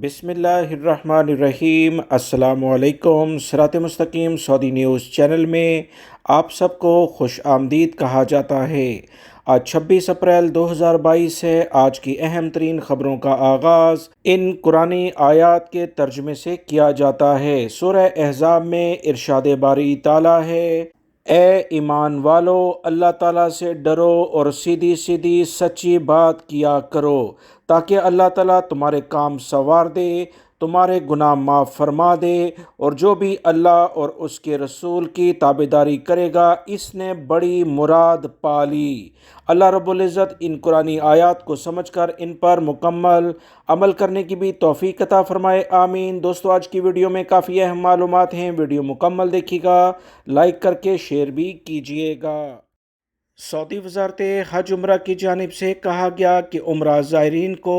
बिस्मिल्लाहिर्रहमानिर्रहीम। अस्सलामुअलैकुम। सिरात मुस्तकीम सऊदी न्यूज़ चैनल में आप सबको खुश आमदीद कहा जाता है। आज 26 अप्रैल 2022 है। आज की अहम तरीन ख़बरों का आगाज़ इन कुरानी आयात के तर्जमे से किया जाता है। सूरह अहज़ाब में इरशाद बारी ताला है, ए ईमान वालो, अल्लाह ताला से डरो और सीधी सीधी सच्ची बात किया करो ताकि अल्लाह ताला तुम्हारे काम संवार दे, तुम्हारे गुनाह माफ़ फरमा दे, और जो भी अल्लाह और उसके रसूल की ताबेदारी करेगा इसने बड़ी मुराद पाली। अल्लाह रब्बुल इज़्ज़त इन कुरानी आयात को समझकर इन पर मुकम्मल अमल करने की भी तौफीक अता फरमाए, आमीन। दोस्तों, आज की वीडियो में काफ़ी अहम मालूमात हैं, वीडियो मुकम्मल देखिएगा, लाइक करके शेयर भी कीजिएगा। सऊदी वज़ारत हज उम्रा की जानिब से कहा गया कि उम्रा ज़ायरीन को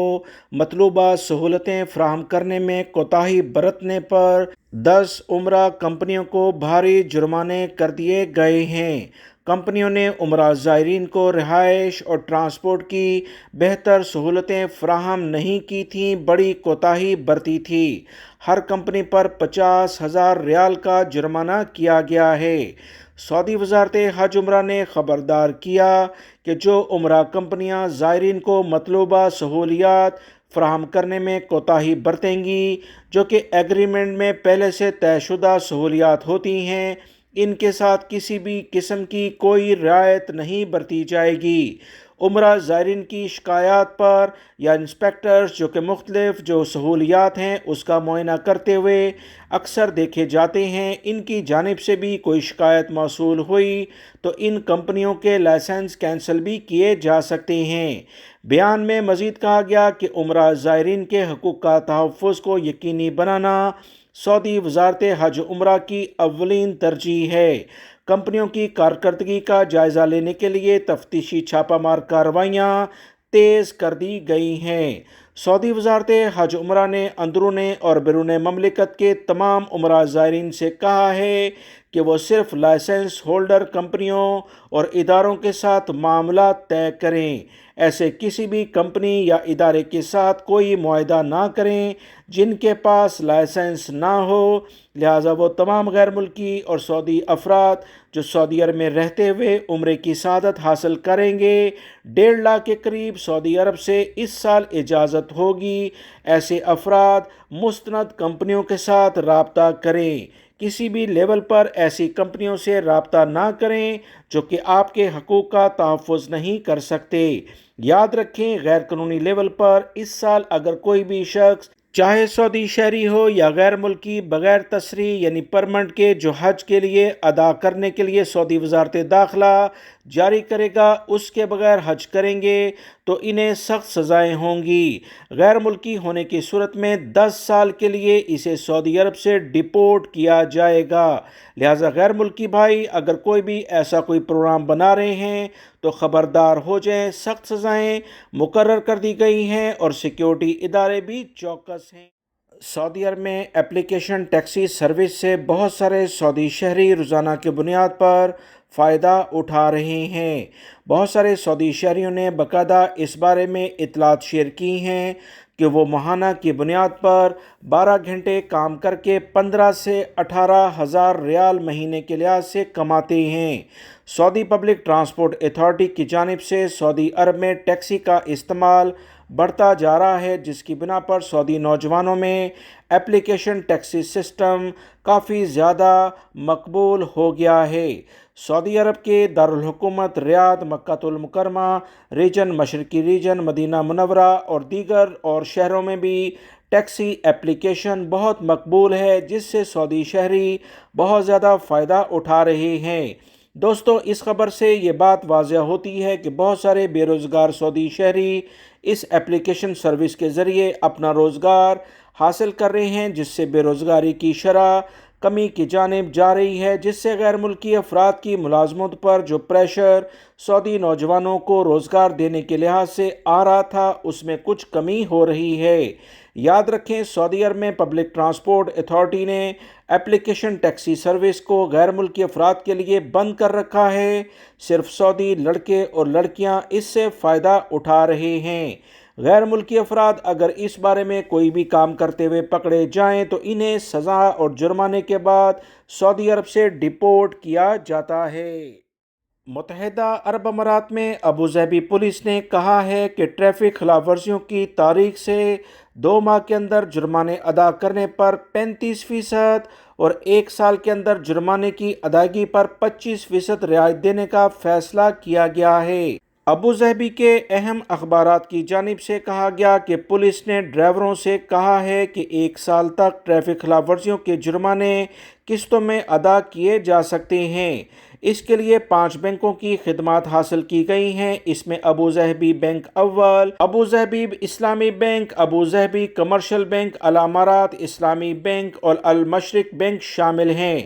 मतलूबा सहूलतें फ़राहम करने में कोताही बरतने पर 10 उम्रा कंपनियों को भारी जुर्माने कर दिए गए हैं। कंपनियों ने उम्रा ज़ायरीन को रिहाइश और ट्रांसपोर्ट की बेहतर सहूलतें फ़राहम नहीं की थीं, बड़ी कोताही बरती थी। हर कंपनी पर 50,000 रियाल का जुर्माना किया गया है। सऊदी वज़ारत हज उम्रा ने ख़बरदार किया कि जो उम्रा कंपनियां ज़ायरीन को मतलूबा सहूलियात फ़राहम करने में कोताही बरतेंगी, जो कि एग्रीमेंट में पहले से तयशुदा सहूलियात होती हैं, इनके साथ किसी भी किस्म की कोई रियायत नहीं बरती जाएगी। उम्रा ज़ायरीन की शिकायत पर या इंस्पेक्टर्स जो कि मुख्तलिफ जो सहूलियात हैं उसका मुआयना करते हुए अक्सर देखे जाते हैं, इनकी जानिब से भी कोई शिकायत मौसूल हुई तो इन कंपनियों के लाइसेंस कैंसिल भी किए जा सकते हैं। बयान में मज़ीद कहा गया कि उम्रा ज़ायरीन के हकूक़ का तहफ़्फ़ुज़ को यकीनी बनाना सऊदी वज़ारत हज उम्रा की अव्वलीन तरजीह है। कंपनियों की कारकर्दगी का जायज़ा लेने के लिए तफ्तीशी छापामार कार्रवाइयाँ तेज़ कर दी गई हैं। सऊदी वज़ारत हज उम्रा ने अंदरूनी और बैरून ममलिकत के तमाम उम्रा ज़ायरीन से कहा है कि वो सिर्फ लाइसेंस होल्डर कंपनियों और इदारों के साथ मामला तय करें। ऐसे किसी भी कंपनी या इदारे के साथ कोई मुआहदा ना करें जिनके पास लाइसेंस ना हो। लिहाजा वो तमाम गैर मुल्की और सऊदी अफराद जो सऊदी अरब में रहते हुए उम्रे की सआदत हासिल करेंगे, 1.5 लाख के करीब सऊदी अरब से इस साल इजाज़त होगी। ऐसे अफराद मुस्तनद कंपनियों के साथ राब्ता करें। किसी भी लेवल पर ऐसी कंपनियों से राब्ता ना करें जो कि आपके हकूक़ का तहफ़्फ़ुज़ नहीं कर सकते। याद रखें, गैर कानूनी लेवल पर इस साल अगर कोई भी शख्स चाहे सऊदी शहरी हो या गैर मुल्की बग़ैर तसरी यानी परमिट के जो हज के लिए अदा करने के लिए सऊदी वज़ारत दाखिला जारी करेगा, उसके बगैर हज करेंगे तो इन्हें सख्त सज़ाएँ होंगी। गैर मुल्की होने की सूरत में 10 साल के लिए इसे सऊदी अरब से डिपोर्ट किया जाएगा। लिहाजा गैर मुल्की भाई अगर कोई भी ऐसा कोई प्रोग्राम बना रहे हैं तो ख़बरदार हो जाएं। सख्त सज़ाएँ मुकर्रर कर दी गई हैं और सिक्योरिटी इदारे भी चौकस हैं। सऊदी अरब में एप्लीकेशन टैक्सी सर्विस से बहुत सारे सऊदी शहरी रोज़ाना की बुनियाद पर फ़ायदा उठा रहे हैं। बहुत सारे सऊदी शहरियों ने बाकायदा इस बारे में इतलात शेयर की हैं कि वो माहाना की बुनियाद पर 12 घंटे काम करके 15 से 18,000 रियाल महीने के लिहाज से कमाते हैं। सऊदी पब्लिक ट्रांसपोर्ट अथॉरिटी की जानिब से सऊदी अरब में टैक्सी का इस्तेमाल बढ़ता जा रहा है, जिसकी बिना पर सऊदी नौजवानों में एप्लीकेशन टैक्सी सिस्टम काफ़ी ज़्यादा मकबूल हो गया है। सऊदी अरब के दारुल हुकूमत रियाद, मक्कातुल मुकरमा रीजन, मशरकी रीजन, मदीना मुनव्वरा और दीगर और शहरों में भी टैक्सी एप्लीकेशन बहुत मकबूल है, जिससे सऊदी शहरी बहुत ज़्यादा फ़ायदा उठा रहे हैं। दोस्तों, इस खबर से ये बात वाज़ह होती है कि बहुत सारे बेरोज़गार सऊदी शहरी इस एप्लीकेशन सर्विस के ज़रिए अपना रोज़गार हासिल कर रहे हैं, जिससे बेरोज़गारी की शरह कमी की जानिब जा रही है, जिससे गैर मुल्की अफराद की मुलाजमत पर जो प्रेशर सऊदी नौजवानों को रोज़गार देने के लिहाज से आ रहा था उसमें कुछ कमी हो रही है। याद रखें, सऊदी अरब में पब्लिक ट्रांसपोर्ट अथॉरिटी ने एप्लीकेशन टैक्सी सर्विस को गैर मुल्की अफराद के लिए बंद कर रखा है। सिर्फ सऊदी लड़के और लड़कियां इससे फ़ायदा उठा रहे हैं। غیر ملکی افراد اگر اس بارے میں کوئی بھی کام کرتے ہوئے پکڑے جائیں تو انہیں سزا اور جرمانے کے بعد سعودی عرب سے ڈپورٹ کیا جاتا ہے۔ متحدہ عرب امارات میں ابوظہبی پولیس نے کہا ہے کہ ٹریفک خلاف ورزیوں کی تاریخ سے 2 ماہ کے اندر جرمانے ادا کرنے پر 35% اور 1 سال کے اندر جرمانے کی ادائیگی پر 25% رعایت دینے کا فیصلہ کیا گیا ہے۔ ابوظہبی کے اہم اخبارات کی جانب سے کہا گیا کہ پولیس نے ڈرائیوروں سے کہا ہے کہ 1 سال تک ٹریفک خلاف ورزیوں کے جرمانے قسطوں میں ادا کیے جا سکتے ہیں۔ اس کے لیے 5 بینکوں کی خدمات حاصل کی گئی ہیں۔ اس میں ابوظہبی بینک اول، ابوظہبی اسلامی بینک، ابوظہبی کمرشل بینک، الامارات اسلامی بینک اور المشرق بینک شامل ہیں۔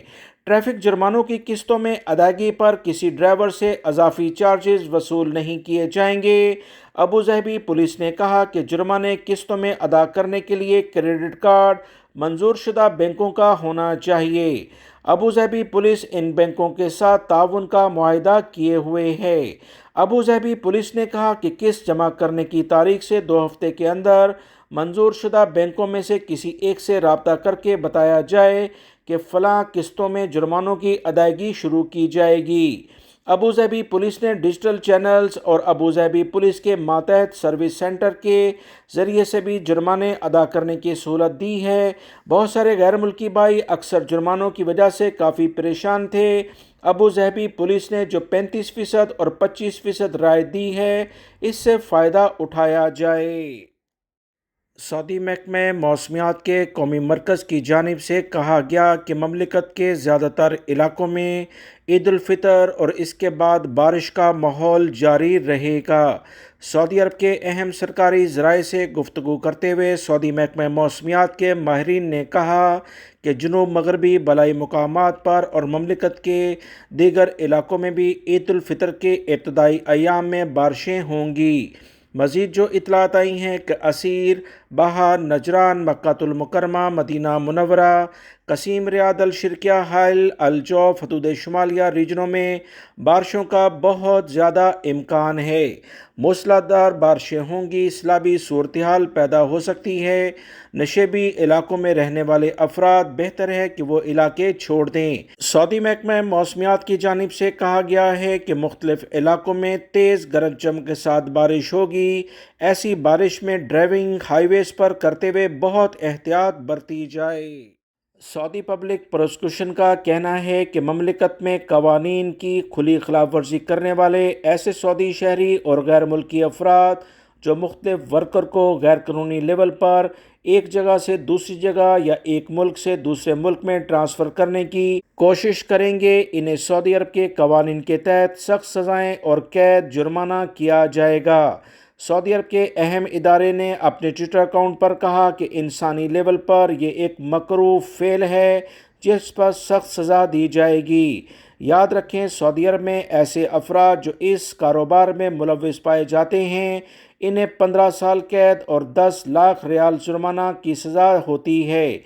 ٹریفک جرمانوں کی قسطوں میں ادائیگی پر کسی ڈرائیور سے اضافی چارجز وصول نہیں کیے جائیں گے۔ ابوظہبی پولیس نے کہا کہ جرمانے قسطوں میں ادا کرنے کے لیے کریڈٹ کارڈ منظور شدہ بینکوں کا ہونا چاہیے۔ ابوظہبی پولیس ان بینکوں کے ساتھ تعاون کا معاہدہ کیے ہوئے ہے۔ ابوظہبی پولیس نے کہا کہ قسط جمع کرنے کی تاریخ سے 2 ہفتے کے اندر منظور شدہ بینکوں میں سے کسی ایک سے رابطہ کر کے بتایا جائے کہ فلاں قسطوں میں جرمانوں کی ادائیگی شروع کی جائے گی۔ ابوظہبی پولیس نے ڈیجیٹل چینلز اور ابوظہبی پولیس کے ماتحت سروس سینٹر کے ذریعے سے بھی جرمانے ادا کرنے کی سہولت دی ہے۔ بہت سارے غیر ملکی بھائی اکثر جرمانوں کی وجہ سے کافی پریشان تھے۔ ابوظہبی پولیس نے جو 35% اور 25% رعایت دی ہے، اس سے فائدہ اٹھایا جائے۔ سعودی محکمہ موسمیات کے قومی مرکز کی جانب سے کہا گیا کہ مملکت کے زیادہ تر علاقوں میں عید الفطر اور اس کے بعد بارش کا ماحول جاری رہے گا۔ سعودی عرب کے اہم سرکاری ذرائع سے گفتگو کرتے ہوئے سعودی محکمہ موسمیات کے ماہرین نے کہا کہ جنوب مغربی بالائی مقامات پر اور مملکت کے دیگر علاقوں میں بھی عید الفطر کے ابتدائی ایام میں بارشیں ہوں گی۔ مزید جو اطلاعات آئی ہیں کہ عسیر، بہا، نجران، مکہ المکرمہ، مدینہ منورہ، قصیم، ریاض الشرقیہ، حائل، الجوف، حدود شمالیہ ریجنوں میں بارشوں کا بہت زیادہ امکان ہے۔ موسلا دھار بارشیں ہوں گی، سیلابی صورتحال پیدا ہو سکتی ہے۔ نشیبی علاقوں میں رہنے والے افراد بہتر ہے کہ وہ علاقے چھوڑ دیں۔ سعودی محکمہ موسمیات کی جانب سے کہا گیا ہے کہ مختلف علاقوں میں تیز گرج چمک کے ساتھ بارش ہوگی۔ ایسی بارش میں ڈرائیونگ ہائی ویز پر کرتے ہوئے بہت احتیاط برتی جائے۔ سعودی پبلک پروسیکیوشن کا کہنا ہے کہ مملکت میں قوانین کی کھلی خلاف ورزی کرنے والے ایسے سعودی شہری اور غیر ملکی افراد جو مختلف ورکر کو غیر قانونی لیول پر ایک جگہ سے دوسری جگہ یا ایک ملک سے دوسرے ملک میں ٹرانسفر کرنے کی کوشش کریں گے، انہیں سعودی عرب کے قوانین کے تحت سخت سزائیں اور قید جرمانہ کیا جائے گا۔ سعودی عرب کے اہم ادارے نے اپنے ٹویٹر اکاؤنٹ پر کہا کہ انسانی لیول پر یہ ایک مکروہ فعل ہے جس پر سخت سزا دی جائے گی۔ یاد رکھیں، سعودی عرب میں ایسے افراد جو اس کاروبار میں ملوث پائے جاتے ہیں، انہیں 15 سال قید اور 10 لاکھ ریال جرمانہ کی سزا ہوتی ہے۔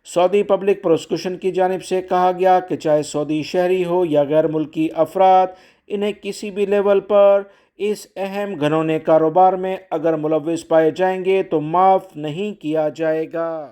سعودی پبلک پروسیکیوشن کی جانب سے کہا گیا کہ چاہے سعودی شہری ہو یا غیر ملکی افراد، انہیں کسی بھی لیول پر اس اہم گھنونے کاروبار میں اگر ملوث پائے جائیں گے تو معاف نہیں کیا جائے گا۔